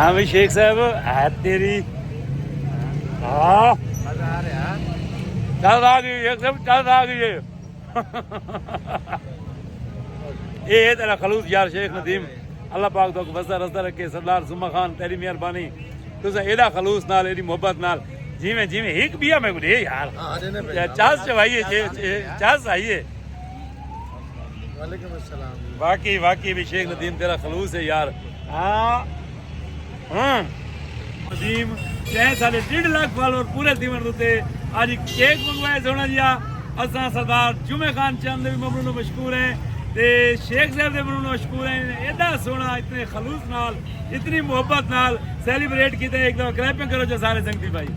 हाँ भाई शेख साहब है तेरी। हाँ चल आ गई शेख साहब, चल आ गई ये तेरा खलूस यार शेख नदीम, अल्लाह पाक तो बसदा रसदा रखे। सरदार सुमा खान तेरी मेहरबानी, तुझे एदा खलूस नाल एदी मोहब्बत नाल जिमें जिमें एक बिया में गुडे यार चास चवाइए चास आइए। वालेकुम अस्सलाम। वाकई वाकई भी शेख नदीम तेरा खलूस है यार। हाँ नदीम चाहे साढ़े 1.5 लाख फॉलोअर पूरे दीवन उते आज केक मंगवाए सोना जी। असा सरदार जुमे खान चंद भी ममनू मशहूर है ते शेख साहब दे ममनू मशहूर है। एदा सोना इतने खलूस नाल इतनी मोहब्बत नाल सेलिब्रेट किते। एक दफा क्लैपिंग करो जो सारे संगती भाई।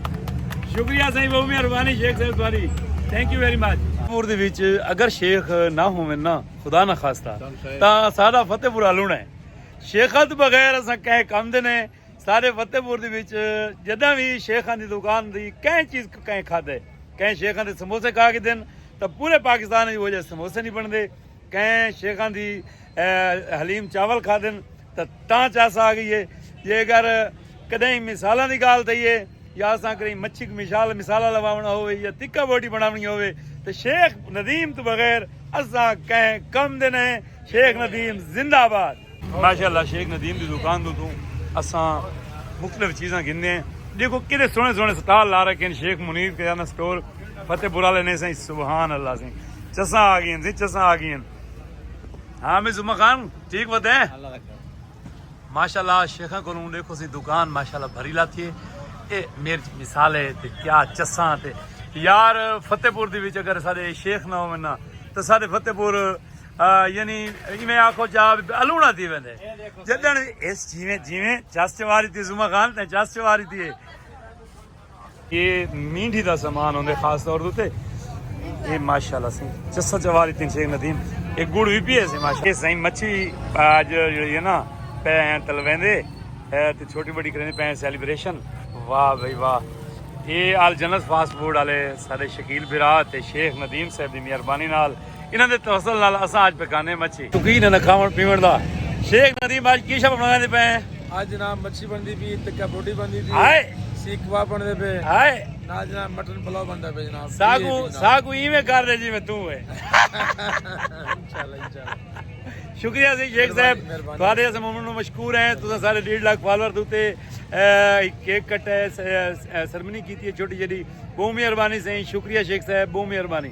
शुक्रिया सही बहुत मेहरबानी शेख साहब तुम्हारी, thank you very much. Fatehpur ਦੇ ਵਿੱਚ अगर शेख ना होवे ना खुदा ना खास्ता ਤਾਂ ਸਾਡਾ ਫਤਿਹਪੁਰ ਆਲੂਣਾ ਹੈ। ਸ਼ੇਖਾਂ ਤੋਂ ਬਗੈਰ ਅਸਾਂ ਕਹੇ ਕੰਮ ਦੇ ਨੇ ਸਾਰੇ ਫਤਿਹਪੁਰ ਦੇ ਵਿੱਚ। ਜਦੋਂ ਵੀ ਸ਼ੇਖਾਂ ਦੀ ਦੁਕਾਨ ਦੀ ਕਈ ਚੀਜ਼ ਕਹੇ ਖਾਦੇ, ਕਈ ਸ਼ੇਖਾਂ ਦੇ ਸਮੋਸੇ ਖਾ ਕੇ ਦੇਣ ਤਾਂ ਪੂਰੇ ਪਾਕਿਸਤਾਨ ਵਿੱਚ ਉਹ ਜਿਹੇ ਸਮੋਸੇ ਨਹੀਂ ਬਣਦੇ। ਕਈ ਸ਼ੇਖਾਂ ਦੀ ਹਲੀਮ ਚਾਵਲ ਖਾ ਦੇਣ ਤਾਂ ਚਾਸ ਆ ਗਈ ਹੈ। ਜੇ ਅਗਰ ਕਦੇ ਮਿਸਾਲਾਂ ਦੀ ਗੱਲ ਦਈਏ या असां कहीं मच्छी मिसाला लवावना हो या तिक्का बोटी बनावनी हो तो शेख नदीम तो बगैर असां कहीं कम दिन है। शेख नदीम जिंदाबाद। माशाल्लाह शेख नदीम की दुकान तो असां मुख्तलिफ चीज़ां गिनने हैं। देखो कितने सोहने सोहने स्टॉल ला रखे हैं। शेख मुनीर किराना स्टोर फतेहपुर वाले ने सही सुभान अल्लाह से चसा आ गई जी, चसा आ गई। हाँ मैं जुम्मा खान ठीक बताए माशाल्लाह शेखा को देखो सी दुकान माशाल्लाह भरी लाती है। मिर्च मिसाले ते क्या चस्सां ते यार फतेहपुर दे विच अगर सारे शेख ना होवे ना तो सारे फतेहपुर यानी इवें आखो जा अलूणा थी वेंदे। जदन इस जिवें जिवें चस चवारी थी जुमा खान ते चस चवारी थी। ये मींढी दा सामान होंदे खास तौर ते ये माशाल्लाह से चस्सा चवारी थी शेख नदीम। एक गुड़ भी पिए से माशाल्लाह सही मच्छी आज ये ना पे तलवेंदे ते छोटी बड़ी करेंदे पे सेलिब्रेशन। वाह भाई वाह। ये आल जन्नत फास्ट फूड वाले सारे शकील बिरा ते शेख नदीम साहब की मेहरबानी नाल इन्हां दे तवसल नाल असां आज पकाने मच्छी शौकीन है खावन पीवन दा। शेख नदीम आज की शब बनाने पे आज जनाब मच्छी बनदी पई, टिक्का बोटी बनदी पई, हाय सीख कबाब बनदे पे, हाय ना जनाब मटन पुलाव बनदा पे जनाब। सागू इवें कर दे जी मैं तू है इंशाल्लाह इंशाल्लाह। शुक्रिया जी शेख साहब तुहाडे अस ममनू मशकूर हैं। तुसां सारे 1.5 लाख फॉलोअर दूते केक कट है सेरेमनी की छोटी जी बहुत मेहरबानी सही। शुक्रिया शेख साहब बहुत मेहरबानी।